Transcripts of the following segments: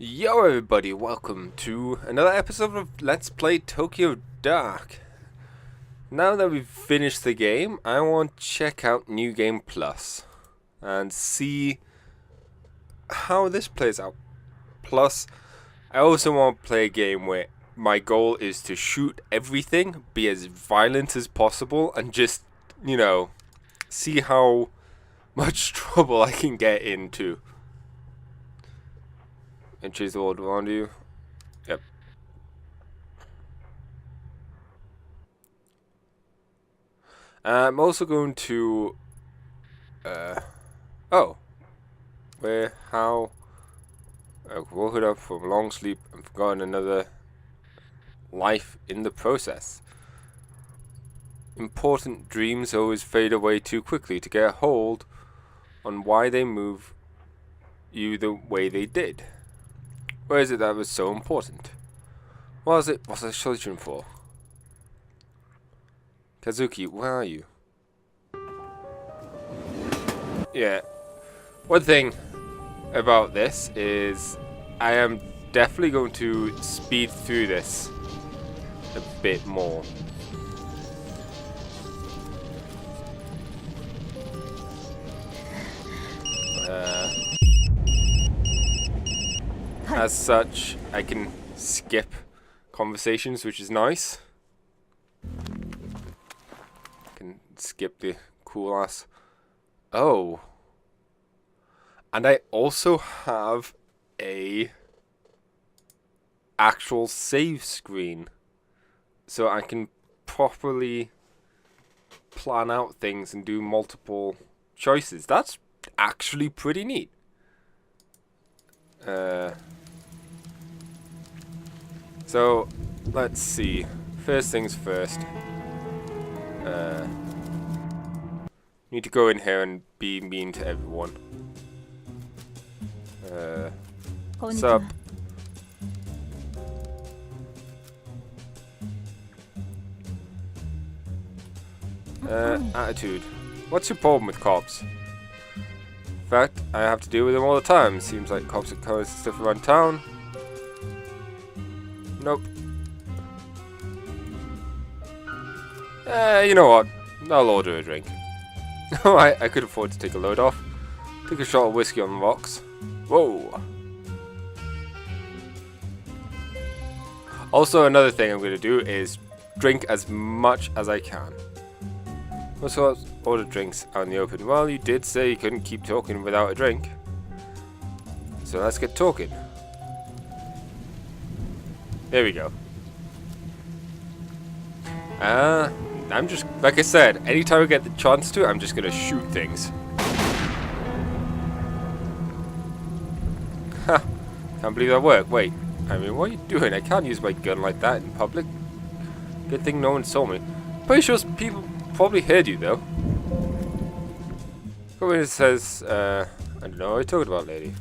Yo everybody, welcome to another episode of Let's Play Tokyo Dark. Now that we've finished the game, I want to check out New Game Plus and see how this plays out. Plus, I also want to play a game where my goal is to shoot everything, be as violent as possible, and just, see how much trouble I can get into. And chase the world around you. Yep. I'm also going to how I woke up from a long sleep and forgotten another life in the process. Important dreams always fade away too quickly to get a hold on why they move you the way they did. Where is it that was so important? What was it? What's I searching for? Kazuki, where are you? Yeah. One thing about this is I am definitely going to speed through this a bit more. As such, I can skip conversations, which is nice. I can skip the cool ass. Oh. And I also have a actual save screen. So I can properly plan out things and do multiple choices. That's actually pretty neat. So, let's see. First things first. Need to go in here and be mean to everyone. What's up? Attitude. What's your problem with cops? In fact, I have to deal with them all the time. Seems like cops are causing stuff around town. Nope. You know what? I'll order a drink. Alright, I could afford to take a load off. Take a shot of whiskey on the rocks. Whoa! Also, another thing I'm going to do is drink as much as I can. Also, order drinks out in the open. Well, you did say you couldn't keep talking without a drink. So let's get talking. There we go. I'm just, like I said, anytime I get the chance to, I'm just gonna shoot things. Ha! Can't believe that worked. Wait, I mean, what are you doing? I can't use my gun like that in public. Good thing no one saw me. Pretty sure people probably heard you, though. Come it says, I don't know what you're talking about, lady.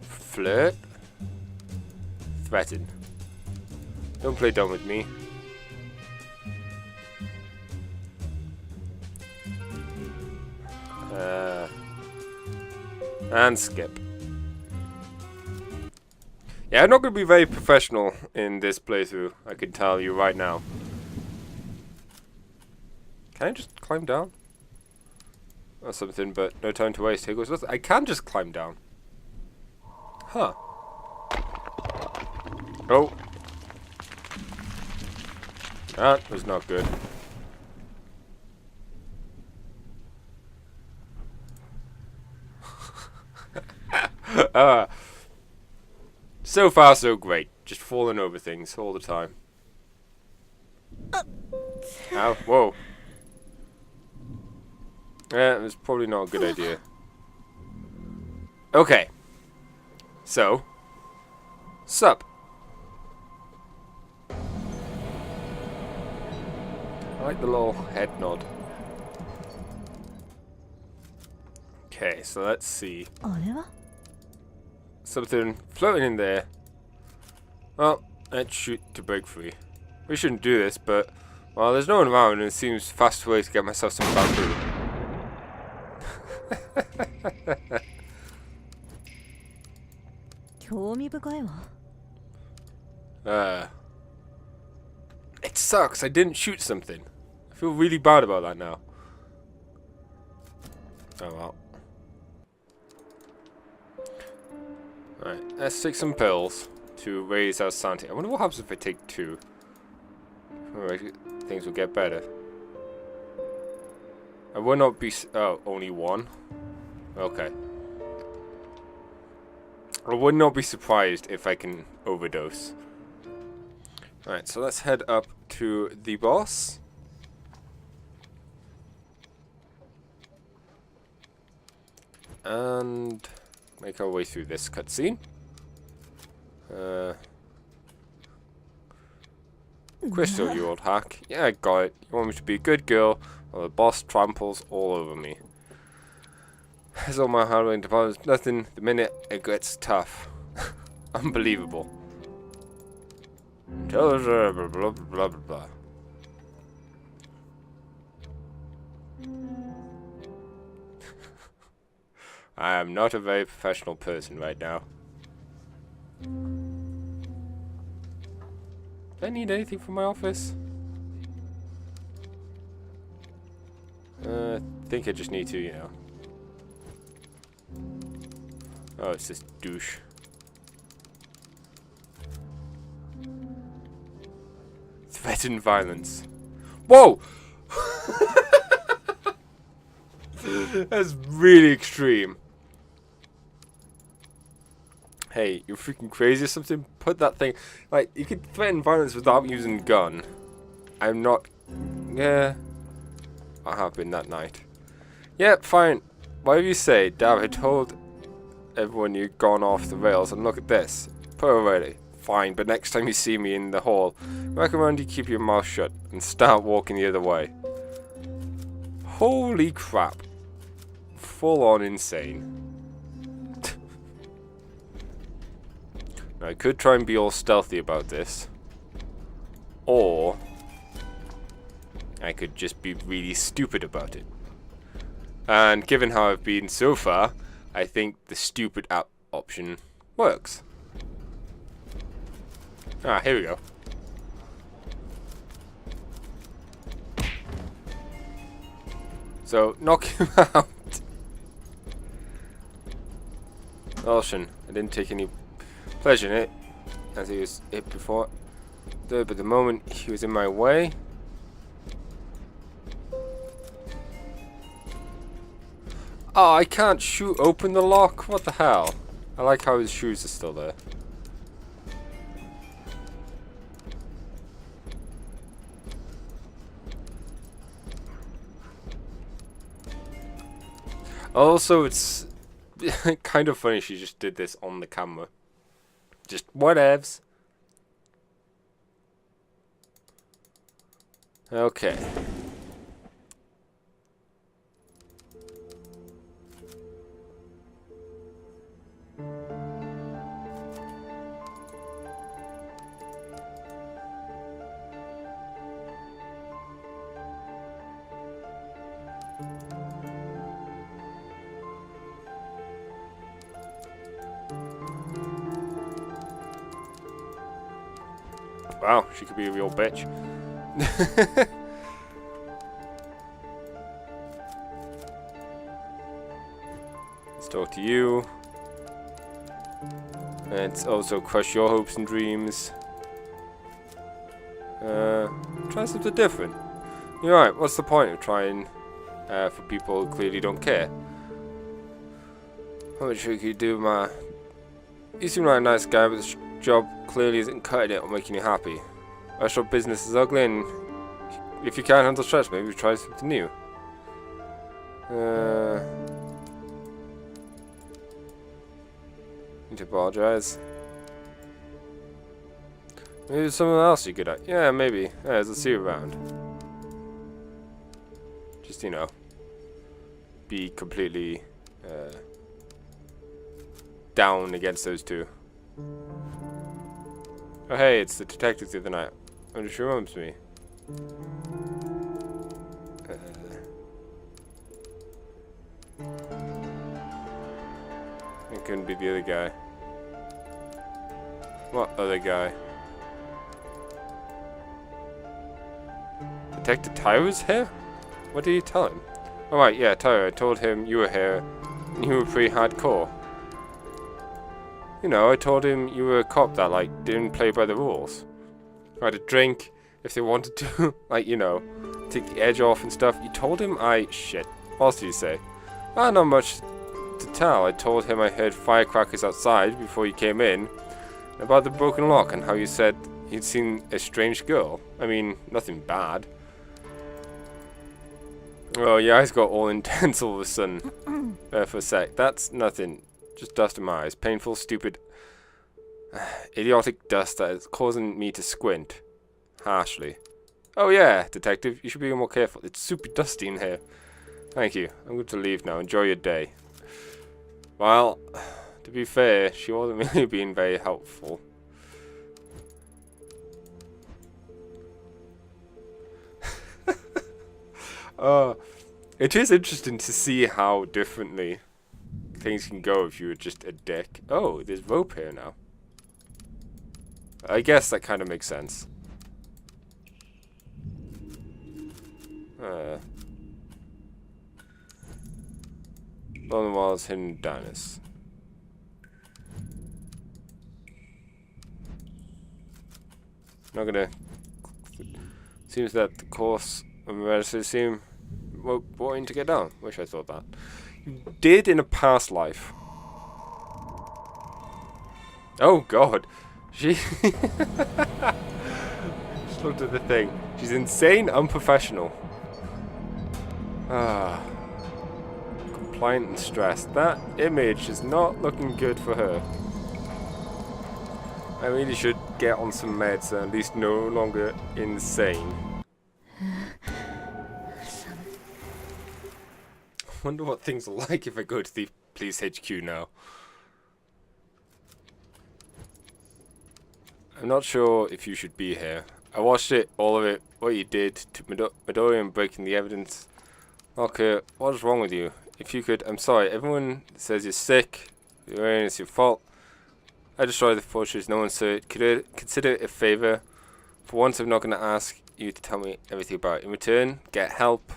Flirt? Threaten. Don't play dumb with me. And skip. Yeah, I'm not going to be very professional in this playthrough, I can tell you right now. Can I just climb down? Or something, but no time to waste. Here goes nothing. I can just climb down. Huh. Oh. That was not good. So far, so great. Just falling over things all the time. Ow, whoa. Yeah, it was probably not a good idea. Okay. So. Sup. I like the little head nod. Okay, so let's see. Something floating in there. Well, let's shoot to break free. We shouldn't do this, but well, there's no one around and it seems the fastest way to get myself some bamboo. 興味深いわ。 It sucks. I didn't shoot something. I feel really bad about that now. Oh well. Alright, let's take some pills to raise our sanity. I wonder what happens if I take 2. Alright, things will get better. I will not be... oh, only 1? Okay. I would not be surprised if I can overdose. Alright, so let's head up to the boss. And make our way through this cutscene. Crystal, you old hack. Yeah, I got it. You want me to be a good girl while the boss tramples all over me. That's all my hard work deposits. Nothing the minute it gets tough. Unbelievable. Blah, blah, blah, blah, blah, blah. I am not a very professional person right now. Do I need anything from my office? I think I just need to, you know. Oh, it's this douche. Threatened violence. Whoa! That's really extreme. Hey, you're freaking crazy or something? Put that thing... Like, you could threaten violence without using a gun. I'm not... Yeah. What happened that night? Yeah, fine. Whatever you say. Damn, I told everyone you'd gone off the rails, and look at this. Put it away. Fine, but next time you see me in the hall, I recommend you keep your mouth shut and start walking the other way. Holy crap. Full on insane. Now, I could try and be all stealthy about this. Or I could just be really stupid about it. And given how I've been so far, I think the stupid option works. Ah, here we go. So, knock him out. Olsen, I didn't take any pleasure in it, as he was hit before. But the moment he was in my way... Oh, I can't shoot open the lock? What the hell? I like how his shoes are still there. Also, it's kind of funny she just did this on the camera. Just whatevs. Okay. Wow, she could be a real bitch. Let's talk to you. Let's also crush your hopes and dreams. Try something different. You're right, what's the point of trying for people who clearly don't care? How much you could do, ma? You seem like a nice guy, but this job clearly isn't cutting it or making you happy. Restaurant business is ugly, and if you can't handle stress, maybe try something new. Need to apologize. Maybe there's something else you're good at. Yeah, maybe. Yeah, let's see you around. Just, you know, be completely down against those two. Oh hey, it's the detective the other night. I wonder if she remembers me. It couldn't be the other guy. What other guy? Detective Tyra's here? What did you tell him? Alright, yeah, Tyra, I told him you were here and you were pretty hardcore. You know, I told him you were a cop that, like, didn't play by the rules. I had a drink if they wanted to, like, you know, take the edge off and stuff. You told him shit. What else did you say? Not much to tell. I told him I heard firecrackers outside before you came in. About the broken lock and how you said you'd seen a strange girl. I mean, nothing bad. Oh, your eyes got all intense all of a sudden. For a sec. That's nothing. Just dust in my eyes. Painful, stupid, idiotic dust that is causing me to squint. Harshly. Oh yeah, detective. You should be more careful. It's super dusty in here. Thank you. I'm going to leave now. Enjoy your day. Well, to be fair, she wasn't really being very helpful. It is interesting to see how differently things can go if you were just a dick. Oh, there's rope here now. I guess that kind of makes sense. On the walls, hidden darkness. Not gonna. Seems that the course of medicine seem boring to get down. Wish I thought that. You did in a past life. Oh God, she. Just looked at the thing. She's insane, unprofessional. Compliant and stressed. That image is not looking good for her. I really should get on some meds and at least no longer insane. Wonder what things are like if I go to the police HQ now. I'm not sure if you should be here. I watched it, all of it, what you did to Midori and breaking the evidence. Okay, what is wrong with you? If you could, I'm sorry, everyone says you're sick, it's your fault. I destroyed the fortress, no one saw it. Could I consider it a favor? For once I'm not going to ask you to tell me everything about it. In return, get help.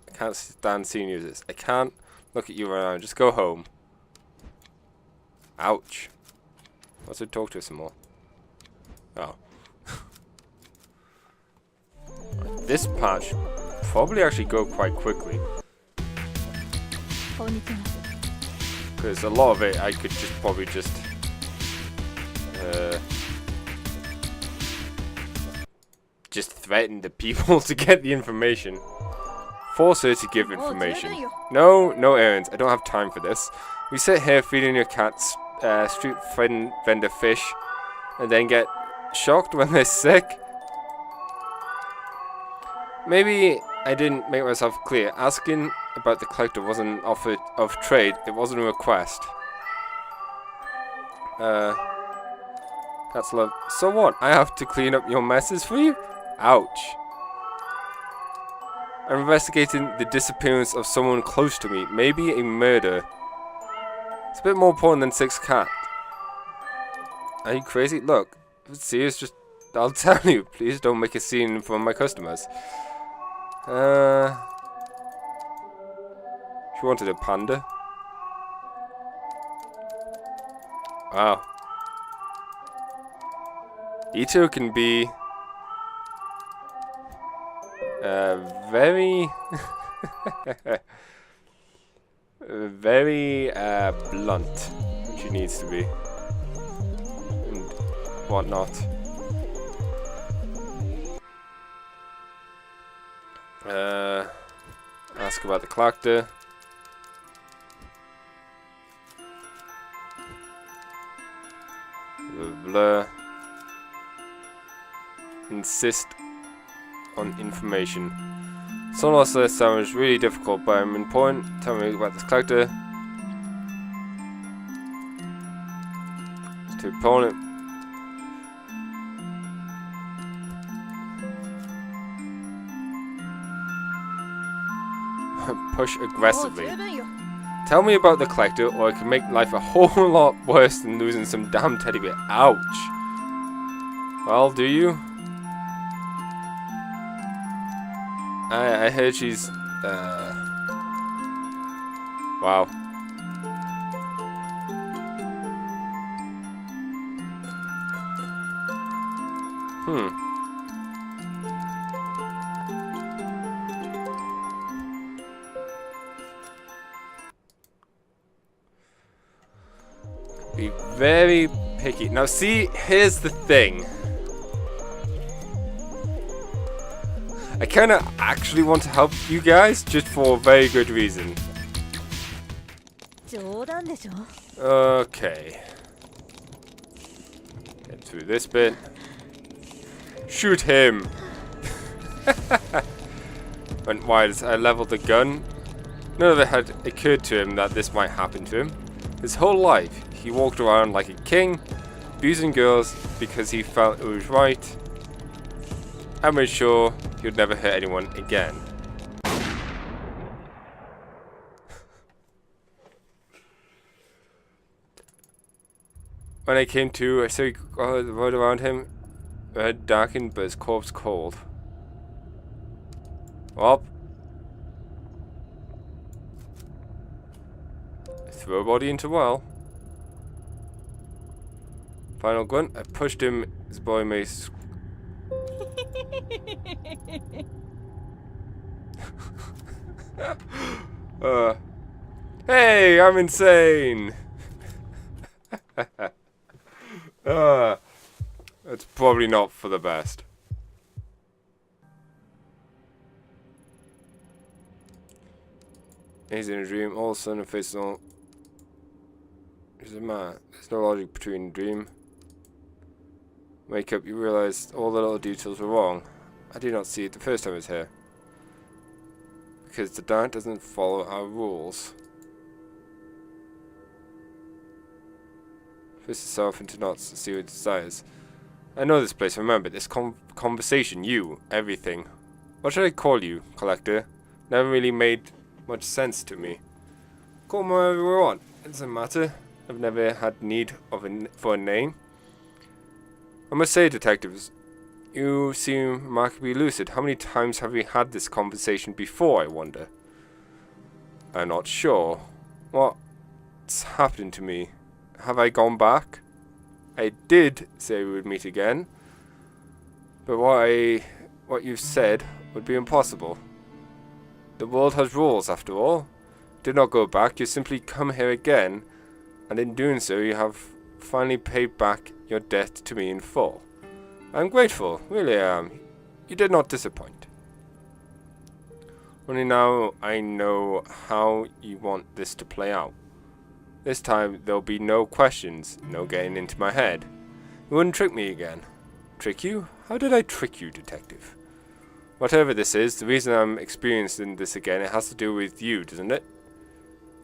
I can't stand seeing you this. I can't look at you around, just go home. Ouch. Let's talk to her some more. Oh. This part should probably actually go quite quickly. Because a lot of it I could just probably just threaten the people to get the information. Force her to give information. No errands. I don't have time for this. We sit here feeding your cats street vendor fish and then get shocked when they're sick. Maybe I didn't make myself clear. Asking about the collector wasn't an offer of trade. It wasn't a request. That's love. So what? I have to clean up your messes for you? Ouch. I'm investigating the disappearance of someone close to me. Maybe a murder. It's a bit more important than 6 cats. Are you crazy? Look, if it's serious, just I'll tell you. Please don't make a scene in front of my customers. She wanted a panda. Wow. Ito can be very very blunt. She needs to be and whatnot. Ask about the collector. Blah. Insist on information. Some of this sounds really difficult, but I'm important. Tell me about this character. To opponent. Push aggressively. Tell me about the collector, or I can make life a whole lot worse than losing some damn teddy bear. Ouch. Well, do you? I heard she's... Wow. Be very picky. Now see, here's the thing. I kinda actually want to help you guys, just for a very good reason. Okay. Get through this bit. Shoot him! Went wide. I leveled the gun. None of it had occurred to him that this might happen to him. His whole life, he walked around like a king, abusing girls because he felt it was right, and made sure he would never hurt anyone again. When I came to, I saw the road around him. Red darkened, but his corpse cold. Well, throw a body into well. Final grunt. I pushed him. His boy may. Hey, I'm insane. That's probably not for the best. He's in a dream. All of a sudden, faces all. He's a man. There's no logic between dream. Wake up, you realize all the little details were wrong. I did not see it the first time I was here. Because the dark doesn't follow our rules. Twist itself into knots to see what it desires. I know this place, remember this conversation, you, everything. What should I call you, Collector? Never really made much sense to me. Call me whatever you want, it doesn't matter. I've never had need for a name. I must say, detectives, you seem remarkably lucid. How many times have we had this conversation before, I wonder? I'm not sure. What's happened to me? Have I gone back? I did say we would meet again, but what you've said would be impossible. The world has rules, after all. Did not go back, you simply come here again, and in doing so you have finally paid back your debt to me in full. I'm grateful, really I am. You did not disappoint. Only now I know how you want this to play out. This time there'll be no questions, no getting into my head. You wouldn't trick me again. Trick you? How did I trick you, detective? Whatever this is, the reason I'm experiencing this again, it has to do with you, doesn't it?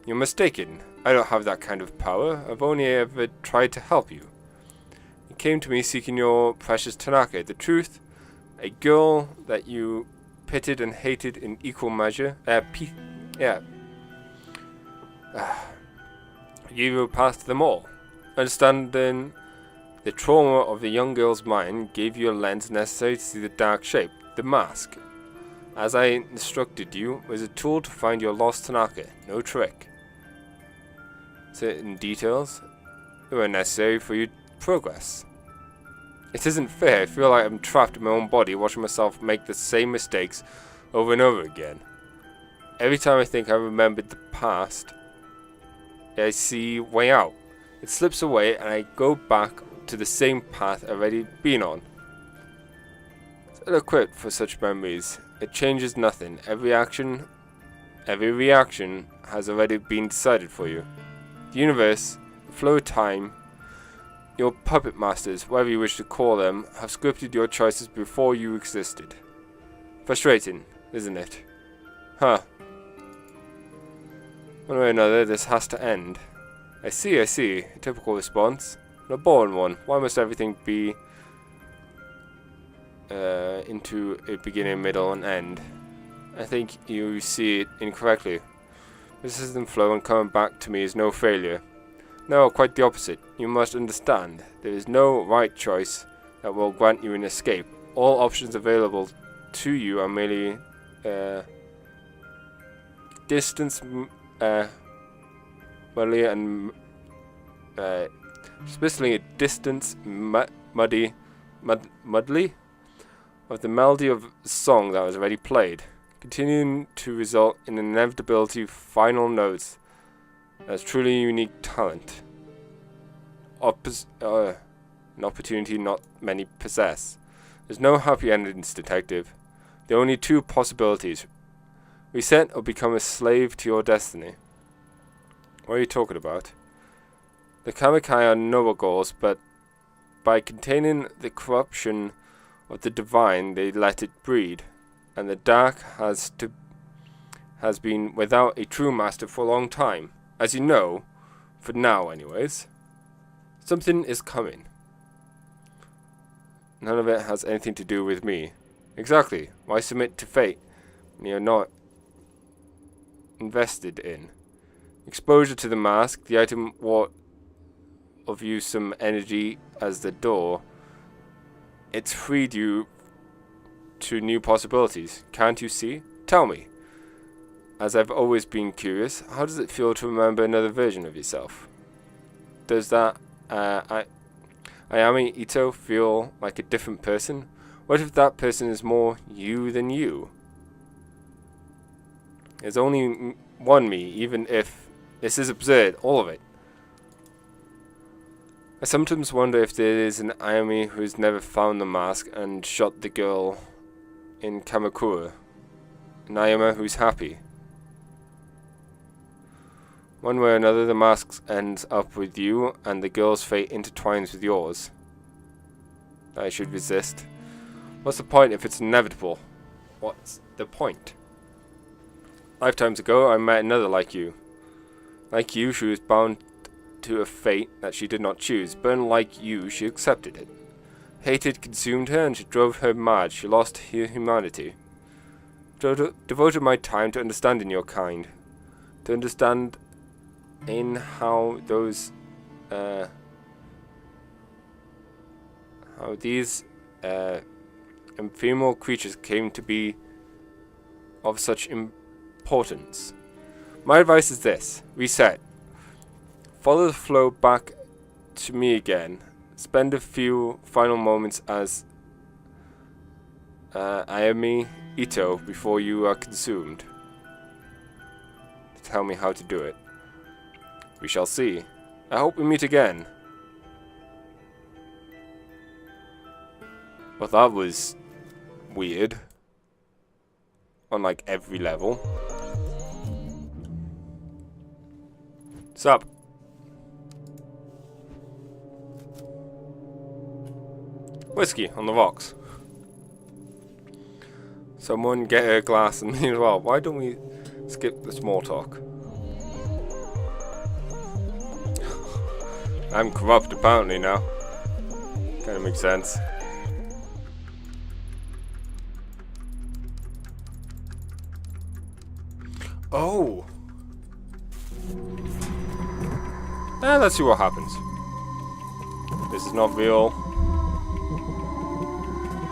You're mistaken. I don't have that kind of power. I've only ever tried to help you. You came to me seeking your precious Tanaka. The truth, a girl that you pitted and hated in equal measure. You passed them all. Understanding the trauma of the young girl's mind gave you a lens necessary to see the dark shape, the mask. As I instructed you, was a tool to find your lost Tanaka, no trick. Certain details were necessary for your progress. It isn't fair. I feel like I'm trapped in my own body, watching myself make the same mistakes over and over again. Every time I think I remembered the past, I see way out. It slips away and I go back to the same path I've already been on. Ill equipped for such memories. It changes nothing. Every reaction has already been decided for you. The universe, the flow of time, your puppet masters, whatever you wish to call them, have scripted your choices before you existed. Frustrating, isn't it? Huh. One way or another, this has to end. I see. A typical response. And a boring one. Why must everything be into a beginning, middle, and end? I think you see it incorrectly. Persistent flow and coming back to me is no failure. No, quite the opposite. You must understand. There is no right choice. that will grant you an escape. All options available to you are merely distance, muddy and specifically a distance muddly of the melody of a song that was already played, continuing to result in an inevitability final notes. That's truly unique talent. An opportunity not many possess. There's no happy endings, detective. There are only two possibilities. Reset or become a slave to your destiny. What are you talking about? The Kamikai are noble goals, but by containing the corruption of the divine, they let it breed, and the dark has been without a true master for a long time. As you know, for now anyways, something is coming. None of it has anything to do with me. Exactly. Why submit to fate when you're not invested in? Exposure to the mask, the item wrought of you some energy as the door. It's freed you to new possibilities. Can't you see? Tell me. As I've always been curious, how does it feel to remember another version of yourself? Does that Ayami Ito feel like a different person? What if that person is more you than you? There's only one me, even if this is absurd, all of it. I sometimes wonder if there is an Ayami who's never found the mask and shot the girl in Kamakura. An Ayami who's happy. One way or another, the mask ends up with you, and the girl's fate intertwines with yours. I should resist. What's the point if it's inevitable? What's the point? Lifetimes ago, I met another like you. Like you, she was bound to a fate that she did not choose, but unlike you, she accepted it. Hatred consumed her, and she drove her mad. She lost her humanity. Devoted my time to understanding your kind. To understand in how these ephemeral creatures came to be of such importance. My advice is this: reset. Follow the flow back to me again. Spend a few final moments as Ayami Ito before you are consumed. Tell me how to do it. We shall see. I hope we meet again. Well, that was weird. On like every level. What's up? Whiskey on the rocks. Someone get a glass and me as well. Why don't we skip the small talk? I'm corrupt apparently now. Kinda makes sense. Oh! Let's see what happens. This is not real.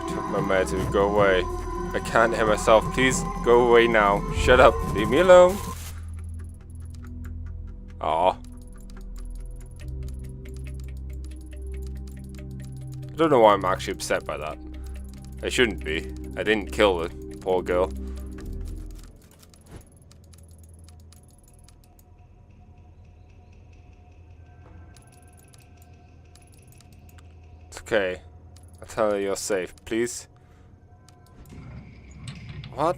Took my meds to go away. I can't hear myself. Please go away now. Shut up. Leave me alone. Aw. I don't know why I'm actually upset by that. I shouldn't be. I didn't kill the poor girl. It's okay. I'll tell her you're safe, please. What?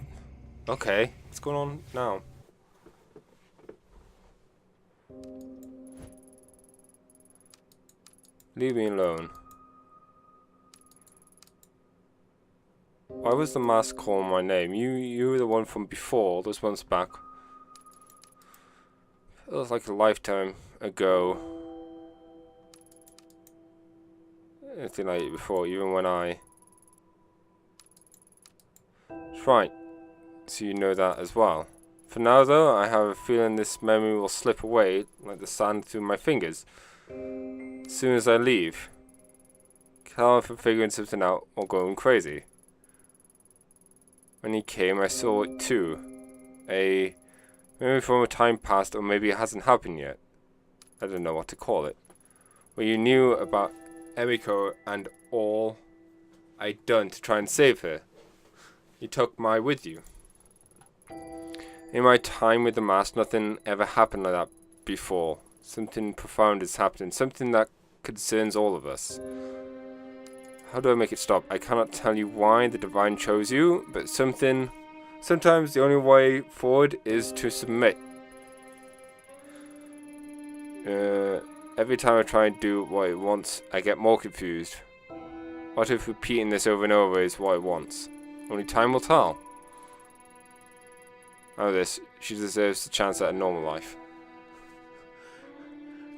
Okay. What's going on now? Leave me alone. Why was the mask calling my name? You were the one from before, those months back. Feels like a lifetime ago. Anything like it before, even when I... That's right. So you know that as well. For now though, I have a feeling this memory will slip away like the sand through my fingers. As soon as I leave. tell if I'm figuring something out or going crazy. When he came, I saw it too. Maybe from a time past, or maybe it hasn't happened yet. I don't know what to call it. Well, you knew about Emiko and all I'd done to try and save her. You took Mai with you. In my time with the mask, nothing ever happened like that before. Something profound is happening. Something that concerns all of us. How do I make it stop? I cannot tell you why the Divine chose you, but sometimes the only way forward is to submit. Every time I try and do what it wants, I get more confused. What if repeating this over and over is what it wants? Only time will tell. Oh, she deserves a chance at a normal life.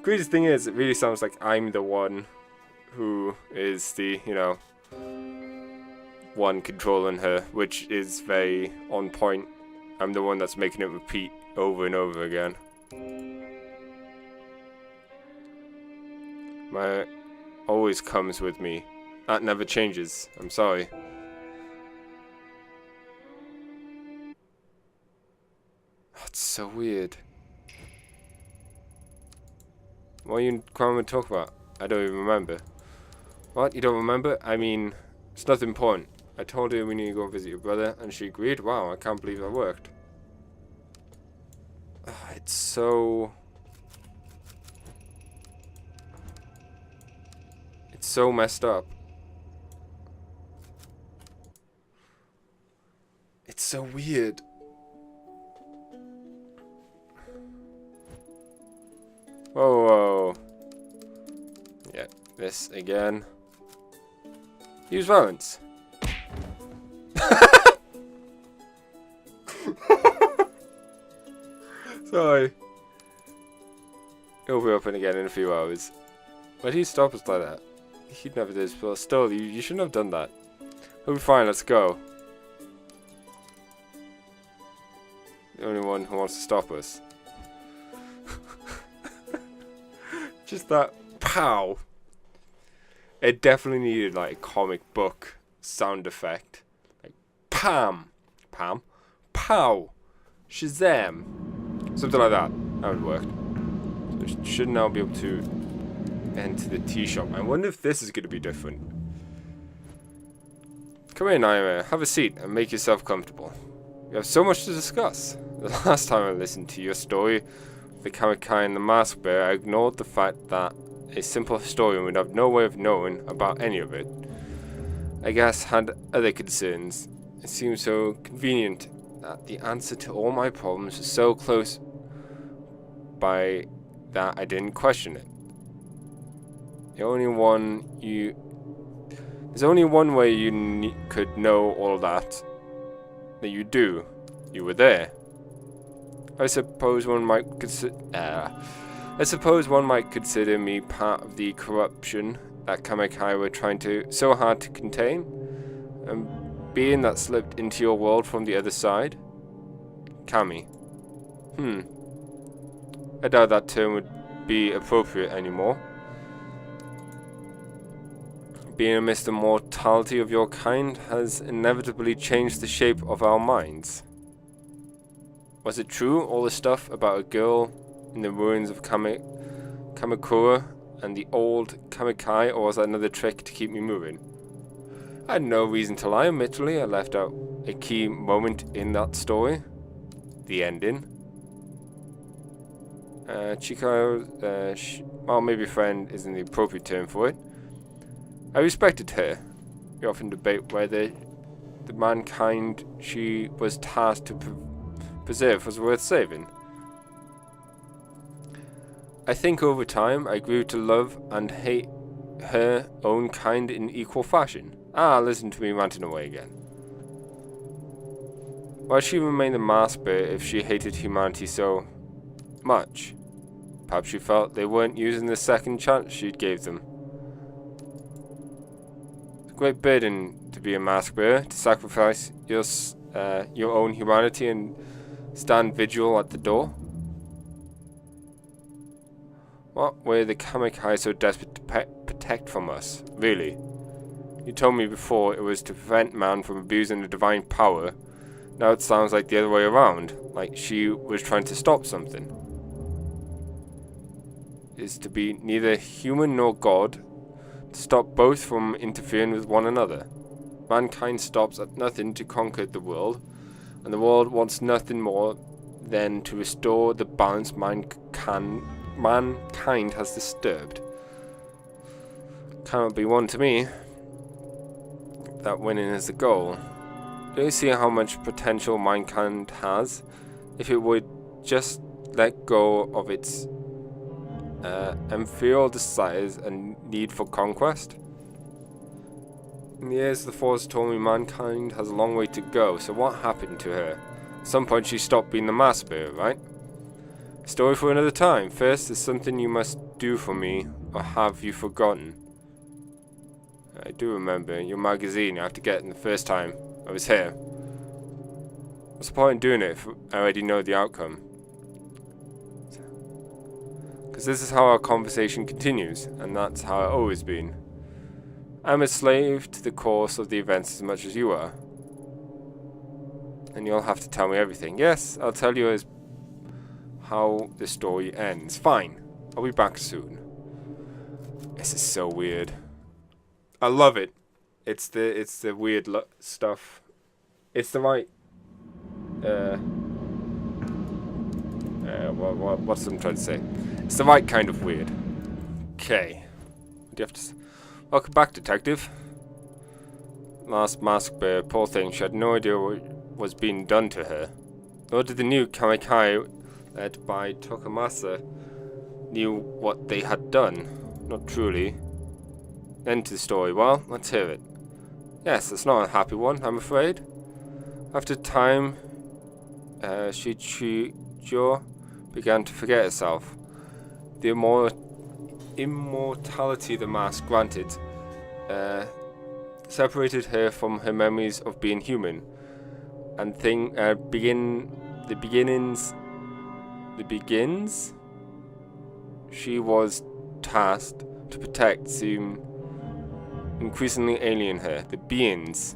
Greatest thing is, it really sounds like I'm the one who is the, one controlling her, which is very on point. I'm the one that's making it repeat over and over again. My always comes with me. That never changes. I'm sorry. That's so weird. What are you trying to talk about? I don't even remember. What? You don't remember? I mean, it's nothing important. I told her we need to go visit your brother, and she agreed. Wow, I can't believe that worked. It's so messed up. It's so weird. Whoa. Yeah, this again. Use violence. Sorry. It'll be open again in a few hours. Why do you stop us like that? He'd never did this before. Still, you shouldn't have done that. We'll be fine, let's go. The only one who wants to stop us. Just that pow. It definitely needed like a comic book sound effect. Like pam, pam, pow, Shazam. Something like that. That would work. So we should now be able to enter the tea shop. I wonder if this is going to be different. Come in, Naima. Have a seat and make yourself comfortable. We have so much to discuss. The last time I listened to your story, the Kamikai and the Mask Bear, I ignored the fact that a simple historian would have no way of knowing about any of it. I guess had other concerns. It seemed so convenient that the answer to all my problems was so close by that I didn't question it. There's only one way you could know all that you do. You were there. I suppose one might consider me part of the corruption that Kamikai were trying so hard to contain, and being that slipped into your world from the other side. Kami. I doubt that term would be appropriate anymore. Being amidst the mortality of your kind has inevitably changed the shape of our minds. Was it true, all the stuff about a girl in the ruins of Kamakura and the old Kamikai, or was that another trick to keep me moving? I had no reason to lie. Admittedly, I left out a key moment in that story. The ending. Chiko, well, maybe friend isn't the appropriate term for it. I respected her. We often debate whether the mankind she was tasked to preserve was worth saving. I think over time I grew to love and hate her own kind in equal fashion. Listen to me ranting away again. Why she remained the mask bearer if she hated humanity so much? Perhaps she felt they weren't using the second chance she'd gave them. It's a great burden to be a mask bearer, to sacrifice your own humanity and stand vigil at the door. What were the Kamikai so desperate to protect from us, really? You told me before it was to prevent man from abusing the divine power. Now it sounds like the other way around, like she was trying to stop something. Is to be neither human nor God, to stop both from interfering with one another. Mankind stops at nothing to conquer the world, and the world wants nothing more than to restore the balance mankind has disturbed. Cannot be one to me. That winning is the goal. Don't you see how much potential mankind has if it would just let go of its ethereal desires and need for conquest? In the years the Force told me mankind has a long way to go, so what happened to her? At some point she stopped being the mass spirit, right? Story for another time. First, there's something you must do for me, or have you forgotten? I do remember your magazine. I have to get it the first time I was here. What's the point in doing it if I already know the outcome? Because this is how our conversation continues, and that's how it's always been. I'm a slave to the course of the events as much as you are. And you'll have to tell me everything. Yes, I'll tell you as how the story ends. Fine. I'll be back soon. This is so weird. I love it. It's the weird stuff. It's the right what's I'm trying to say? It's the right kind of weird. Okay. Do you have to? Welcome back, detective. Last mask bearer, poor thing. She had no idea what was being done to her. Nor did the new Kamikai, led by Tokamasa, knew what they had done. Not truly. End to the story. Well, let's hear it. Yes, it's not a happy one, I'm afraid. After time, Shichijo began to forget herself. The immortality the mask granted separated her from her memories of being human, and the begins she was tasked to protect seemed increasingly alien her. The beings,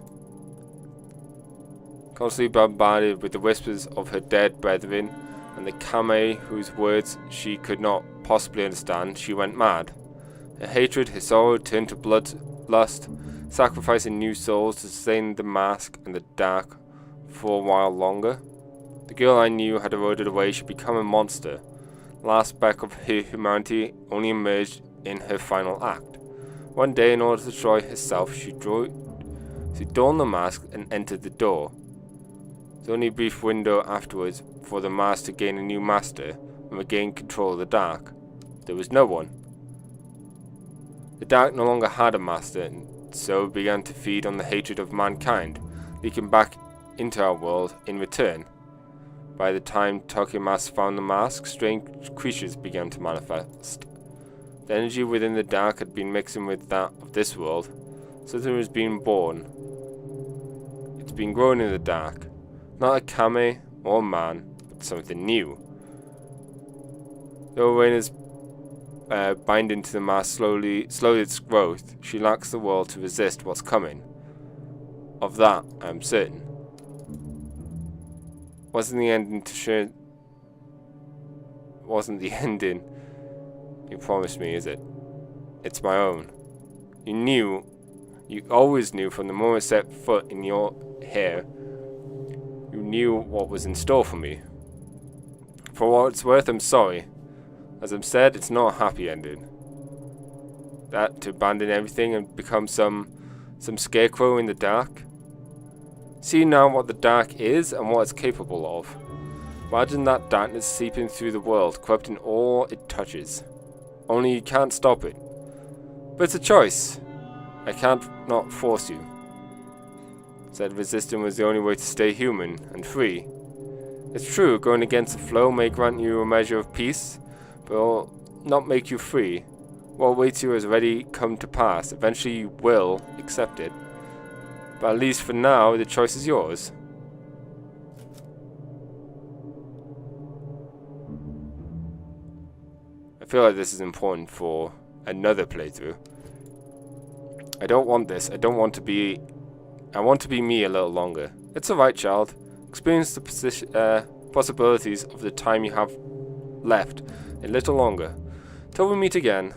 constantly bombarded with the whispers of her dead brethren and the Kame whose words she could not possibly understand, she went mad. Her hatred, her sorrow turned to bloodlust, sacrificing new souls to sustain the mask and the dark for a while longer. The girl I knew had eroded away. She became a monster. The last speck of her humanity only emerged in her final act. One day, in order to destroy herself, she donned the mask and entered the door. There was only a brief window afterwards for the mask to gain a new master and regain control of the dark. There was no one. The dark no longer had a master, and so began to feed on the hatred of mankind, leaking back into our world in return. By the time Tokimas found the mask, strange creatures began to manifest. The energy within the dark had been mixing with that of this world. Something was being born. It's been growing in the dark. Not a kame or a man, but something new. Though awareness binding to the mask slowed its growth, she lacks the world to resist what's coming. Of that, I am certain. Wasn't the ending you promised me, is it? It's my own. You always knew from the moment I set foot in your hair. You knew what was in store for me. For what it's worth, I'm sorry. As I've said, it's not a happy ending. That to abandon everything and become some scarecrow in the dark. See now what the dark is and what it's capable of. Imagine that darkness seeping through the world, corrupting all it touches. Only you can't stop it. But it's a choice. I can't not force you. Said resisting was the only way to stay human and free. It's true, going against the flow may grant you a measure of peace, but it will not make you free. What awaits you has already come to pass. Eventually you will accept it. But at least for now, the choice is yours. I feel like this is important for another playthrough. I don't want this. I don't want to be... I want to be me a little longer. It's alright, child. Experience the possibilities of the time you have left a little longer. Till we meet again.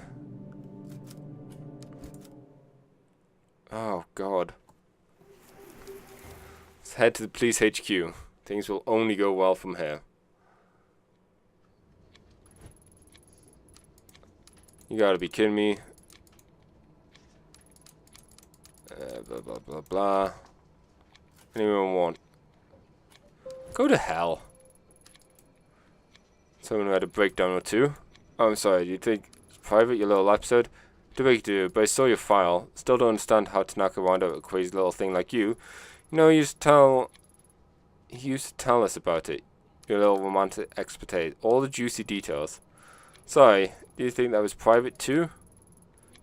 Oh, God. Let's head to the police HQ. Things will only go well from here. You gotta be kidding me. Blah, blah, blah, blah. Anyone want? Go to hell. Someone who had a breakdown or two. Oh, I'm sorry, you think it's private, your little episode? Do what you do, but I saw your file. Still don't understand how Tanaka wound up a crazy little thing like you. You know, he used to tell us about it. Your little romantic expertise. All the juicy details. Sorry, do you think that was private too?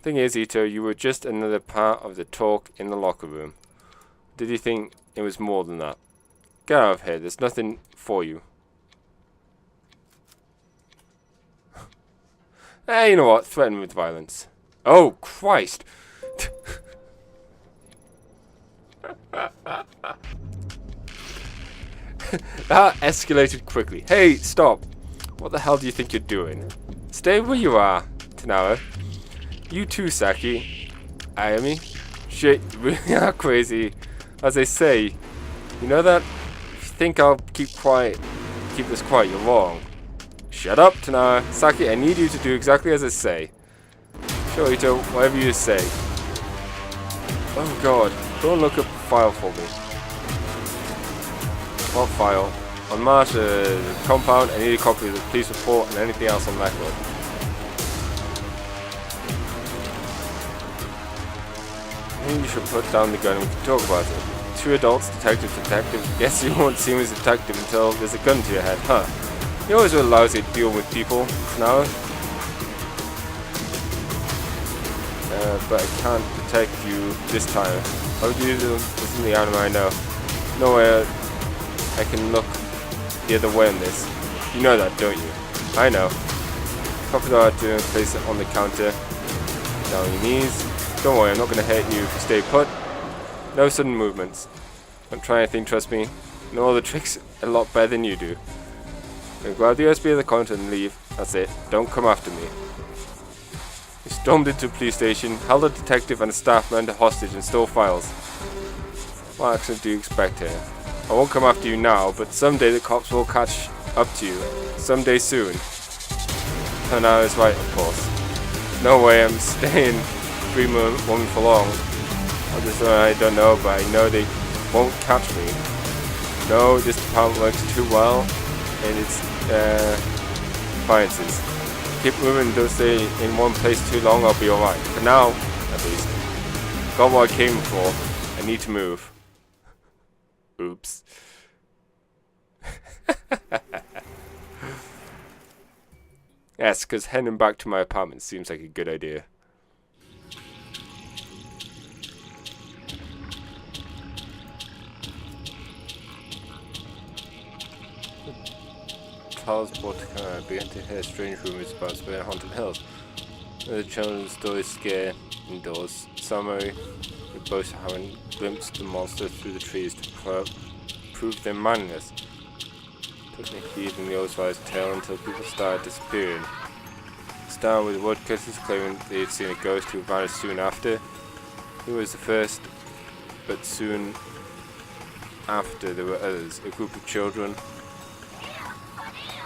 Thing is, Ito, you were just another part of the talk in the locker room. Did you think it was more than that? Get out of here, there's nothing for you. Hey, you know what? Threaten with violence. Oh, Christ! That escalated quickly. Hey, stop! What the hell do you think you're doing? Stay where you are, Tanara. You too, Saki. Ayami. Shit, you really are crazy. As I say, you know that? If you think I'll keep this quiet, you're wrong. Shut up, Tanara. Saki, I need you to do exactly as I say. Sure, Ito, whatever you say. Oh God, go and look up the file for me. What file? On March, the compound, I need a copy of the police report and anything else on record. I think you should put down the gun and we can talk about it. Two adults, detective. Guess you won't seem as a detective until there's a gun to your head, huh? You always were lousy to deal with people, now. But I can't detect you this time. How would you do this in the anime I know? No way I can look the other way on this. You know that, don't you? I know. Copy that and place it on the counter. Down on your knees. Don't worry, I'm not going to hurt you if you stay put. No sudden movements. Don't try anything, trust me. I know all the tricks a lot better than you do. Now grab the USB of the counter and leave. That's it. Don't come after me. You stormed into a police station, held a detective and a staff member hostage and stole files. What action do you expect here? I won't come after you now, but someday the cops will catch up to you. Someday soon. Hana is right, of course. No way I'm staying free woman for long. I don't know, but I know they won't catch me. No, this department works too well in its appliances. Keep moving, don't stay in one place too long, I'll be alright. For now, at least. Got what I came for. I need to move. Oops. Yes, because heading back to my apartment seems like a good idea. Charles Bortacana began to hear strange rumors about Spain haunted hills. The children's stories scare indoors. Summary, we both having glimpsed the monster through the trees to prove their manliness. Took me heed in the Osiris tale until people started disappearing. Star with woodcutters claiming they had seen a ghost who vanished soon after. He was the first, but soon after there were others, a group of children.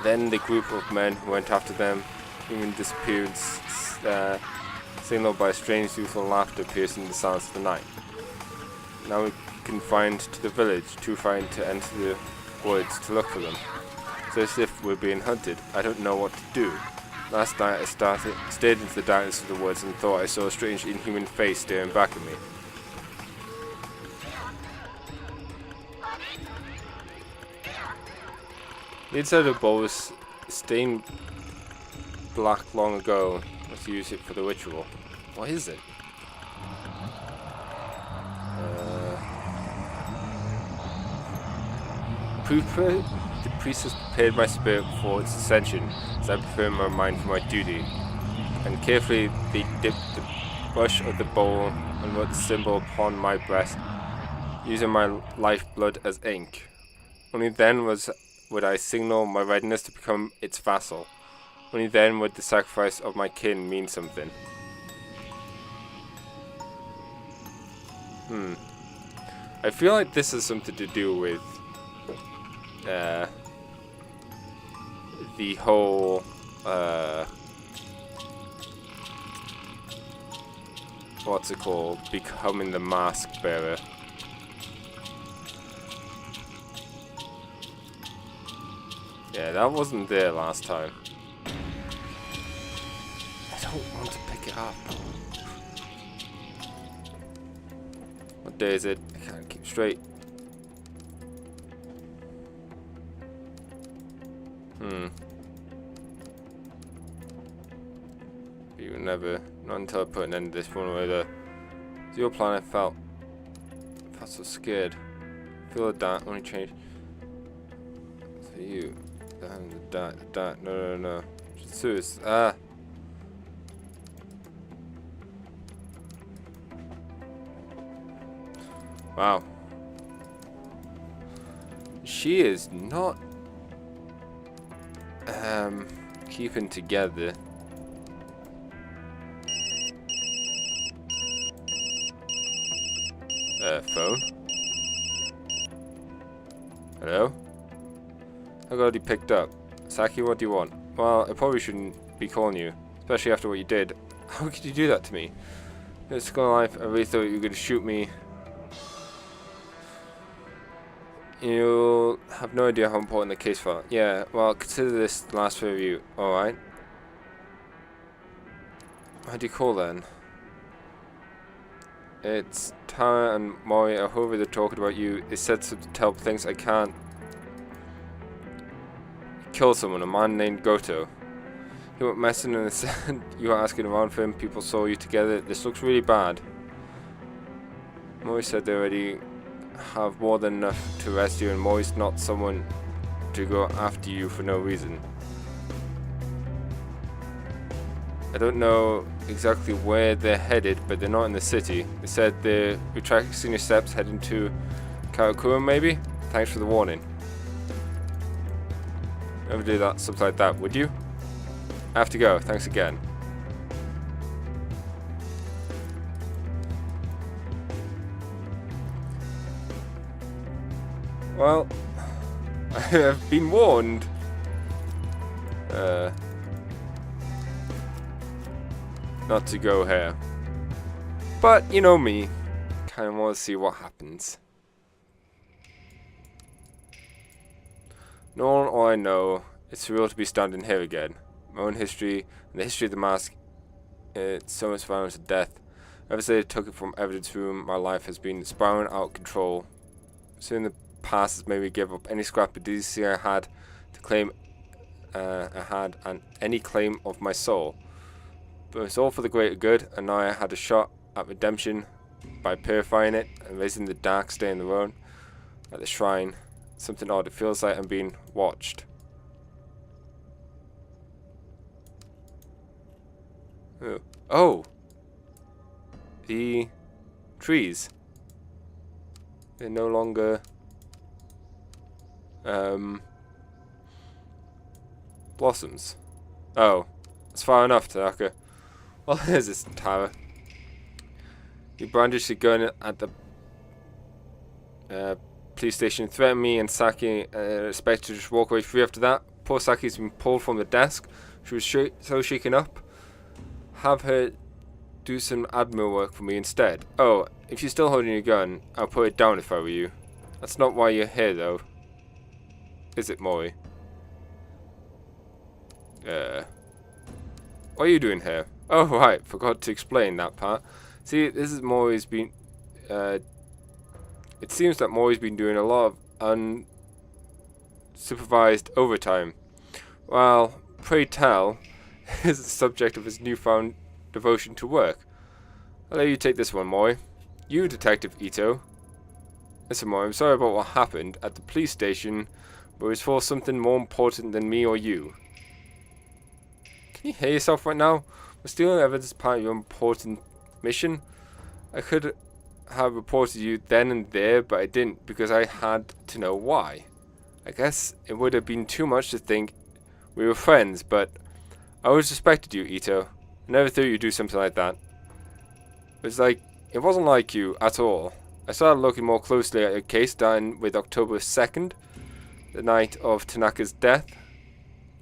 Then the group of men who went after them, even disappeared, signaled by strange youthful laughter piercing the silence of the night. Now we confined to the village, too frightened to enter the woods to look for them. So as if we're being hunted, I don't know what to do. Last night I stared into the darkness of the woods and thought I saw a strange inhuman face staring back at me. The inside of the bowl was stained black long ago. Let's use it for the ritual. What is it? The priest has prepared my spirit for its ascension, as I prepare my mind for my duty. And carefully they dipped the rush of the bowl and wrote the symbol upon my breast, using my lifeblood as ink. Only then would I signal my readiness to become its vassal. Only then would the sacrifice of my kin mean something. I feel like this has something to do with the whole what's it called? Becoming the mask bearer. Yeah, that wasn't there last time. I don't want to pick it up. What day is it? I can't keep straight. You would never, not until I put an end to this one or the. It's your plan. I felt so scared. Feel the dark only change. For you. The dark. No. Serious. Wow. She is not keeping together. Phone. Hello? I got already picked up. Saki, what do you want? Well, I probably shouldn't be calling you, especially after what you did. How could you do that to me? In school life, I really thought you were going to shoot me. You'll have no idea how important the case file. Yeah, well, consider this the last review, alright? How do you call then? It's Tara and Mori are over there talking about you. They said some terrible things. I can't kill someone, a man named Goto. He went messing and said you were asking around for him. People saw you together. This looks really bad. Mori said they already have more than enough to arrest you, and Mori's not someone to go after you for no reason. I don't know exactly where they're headed, but they're not in the city. They said they're retracing your steps, heading to Karakura maybe? Thanks for the warning. Never do that, something like that, would you? I have to go, thanks again. Well, I have been warned. Not to go here. But, you know me. Kind of want to see what happens. Knowing all I know, it's surreal to be standing here again. My own history, and the history of the mask. It's so much violence and death. Ever since I took it from evidence room, my life has been spiraling out of control. Soon the past has made me give up any scrap of decency I had to claim and any claim of my soul. But it's all for the greater good, and now I had a shot at redemption by purifying it and raising the dark stay in the road at the shrine. Something odd, it feels like I'm being watched. Oh! The trees. They're no longer blossoms. Oh, it's far enough, Tanaka. Well, here's this tower. You brandished a gun at the police station, threatened me and Saki, expected to just walk away free after that. Poor Saki's been pulled from the desk. She was so shaken up. Have her do some admin work for me instead. Oh, if you're still holding your gun, I'll put it down if I were you. That's not why you're here, though. Is it, Mori? What are you doing here? Oh, right, forgot to explain that part. See, this is Mori's been... it seems that Mori's been doing a lot of unsupervised overtime. Well, pray tell, is the subject of his newfound devotion to work. I'll let you take this one, Mori. You, Detective Ito. Listen, Mori, I'm sorry about what happened at the police station, but it was for something more important than me or you. Can you hear yourself right now? We're stealing evidence part of your important mission. I could have reported you then and there, but I didn't because I had to know why. I guess it would have been too much to think we were friends, but I always respected you, Ito. I never thought you'd do something like that. It wasn't like you at all. I started looking more closely at your case down with October 2nd, the night of Tanaka's death.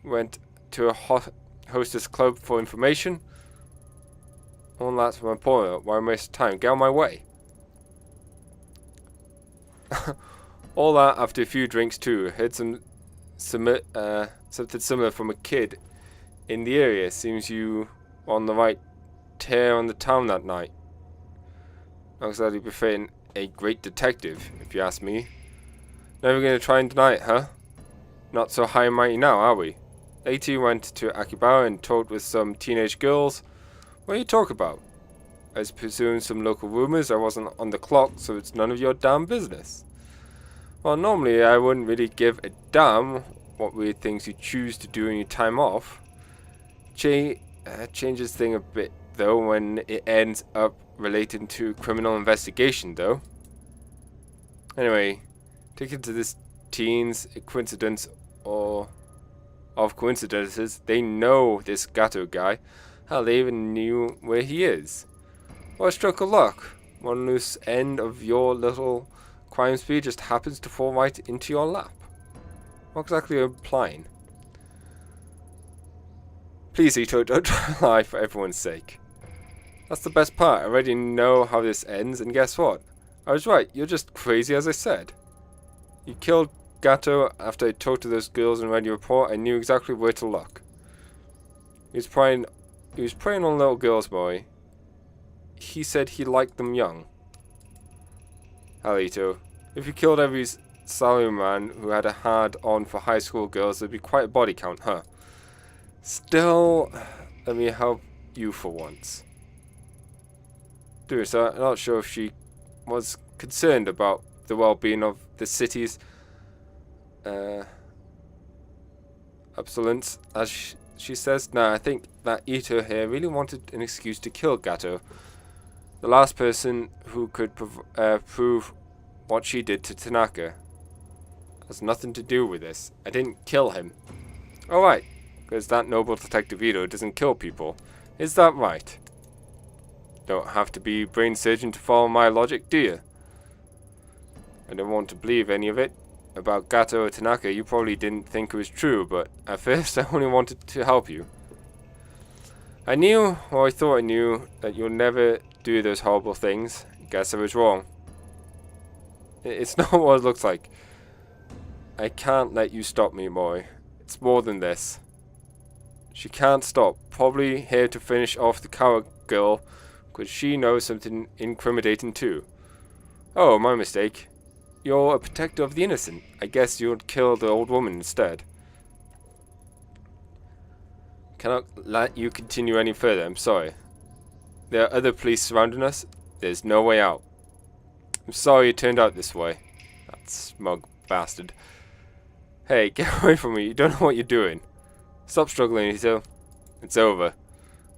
Went to a hostess club for information. All that's my point. Why waste time? Get out of my way. All that after a few drinks too. Heard something similar from a kid in the area. Seems you were on the right tear on the town that night. Not exactly befitting a great detective, if you ask me. Never gonna try and deny it, huh? Not so high and mighty now, are we? Later you went to Akihabara and talked with some teenage girls. What do you talk about? I was pursuing some local rumors. I wasn't on the clock, so it's none of your damn business. Well, normally I wouldn't really give a damn what weird things you choose to do in your time off. Changes thing a bit, though, when it ends up relating to criminal investigation, though. Anyway, taken to this teens, a coincidence or of coincidences, they know this Gato guy. Hell, they even knew where he is. What a stroke of luck. One loose end of your little crime spree just happens to fall right into your lap. What exactly are you implying? Please, Ito, don't try to lie for everyone's sake. That's the best part. I already know how this ends, and guess what? I was right. You're just crazy, as I said. You killed Gato after I talked to those girls and read your report. I knew exactly where to look. He was preying on little girls, boy. He said he liked them young. Alito, if you killed every salaryman who had a hard-on for high school girls, there'd be quite a body count, huh? Still, let me help you for once. So I'm not sure if she was concerned about the well-being of the city's absolence, as she says. Nah, I think that Ito here really wanted an excuse to kill Gato. The last person who could prove what she did to Tanaka. Has nothing to do with this. I didn't kill him. Alright, because that noble detective Ito doesn't kill people. Is that right? Don't have to be brain surgeon to follow my logic, do you? I don't want to believe any of it. About Gato or Tanaka, you probably didn't think it was true, but at first I only wanted to help you. I knew, or I thought I knew, that you'll never do those horrible things. Guess I was wrong. It's not what it looks like. I can't let you stop me, boy. It's more than this. She can't stop. Probably here to finish off the coward girl, because she knows something incriminating too. Oh, my mistake. You're a protector of the innocent. I guess you'd kill the old woman instead. Cannot let you continue any further, I'm sorry. There are other police surrounding us. There's no way out. I'm sorry it turned out this way. That smug bastard. Hey, get away from me. You don't know what you're doing. Stop struggling, Ito. It's over.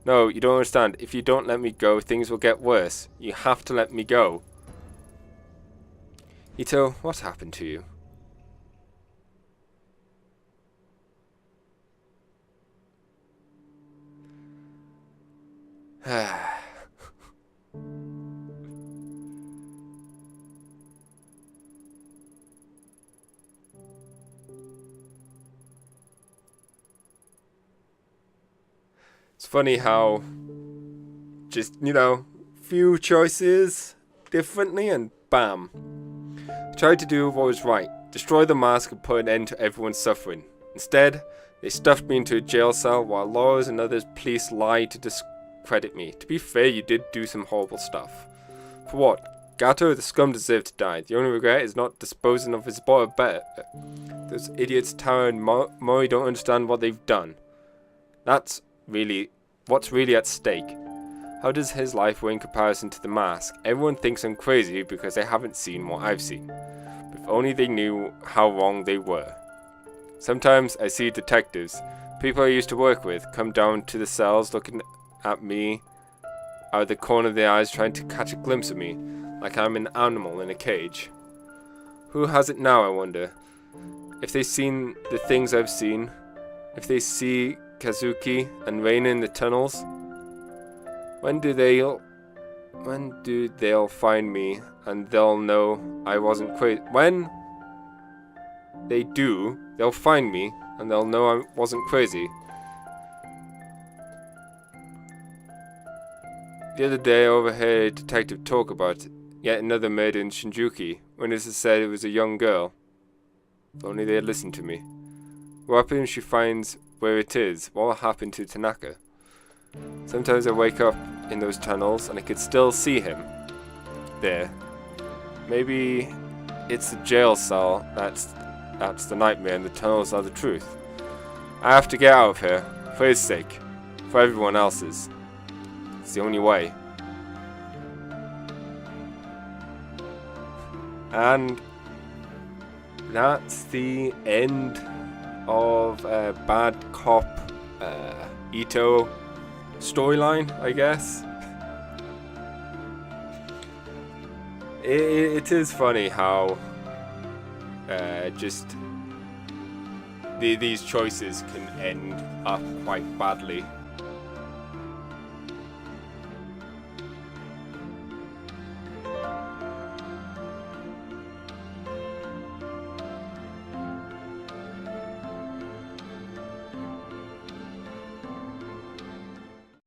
No, you don't understand. If you don't let me go, things will get worse. You have to let me go. Ito, what happened to you? It's funny how just, few choices differently and bam. Tried to do what was right, destroy the mask and put an end to everyone's suffering. Instead, they stuffed me into a jail cell while lawyers and other police lied to discredit me. To be fair, you did do some horrible stuff. For what? Gato, the scum, deserved to die. The only regret is not disposing of his body better. Those idiots Tara and Mori don't understand what they've done. That's what's really at stake. How does his life weigh in comparison to the mask? Everyone thinks I'm crazy because they haven't seen what I've seen. But if only they knew how wrong they were. Sometimes I see detectives, people I used to work with, come down to the cells looking at me out of the corner of their eyes trying to catch a glimpse of me, like I'm an animal in a cage. Who has it now, I wonder? If they've seen the things I've seen, if they see Kazuki and Reina in the tunnels, when do they'll find me and they'll know I wasn't crazy? When they do, they'll find me and they'll know I wasn't crazy. The other day I overheard a detective talk about yet another murder in Shinjuku, when it said it was a young girl. If only they had listened to me. What happens if she finds where it is? What will happen to Tanaka? Sometimes I wake up in those tunnels and I could still see him there. Maybe it's the jail cell that's the nightmare and the tunnels are the truth. I have to get out of here, for his sake, for everyone else's. It's the only way. And that's the end of Bad Cop Ito storyline, I guess. It is funny how just these choices can end up quite badly.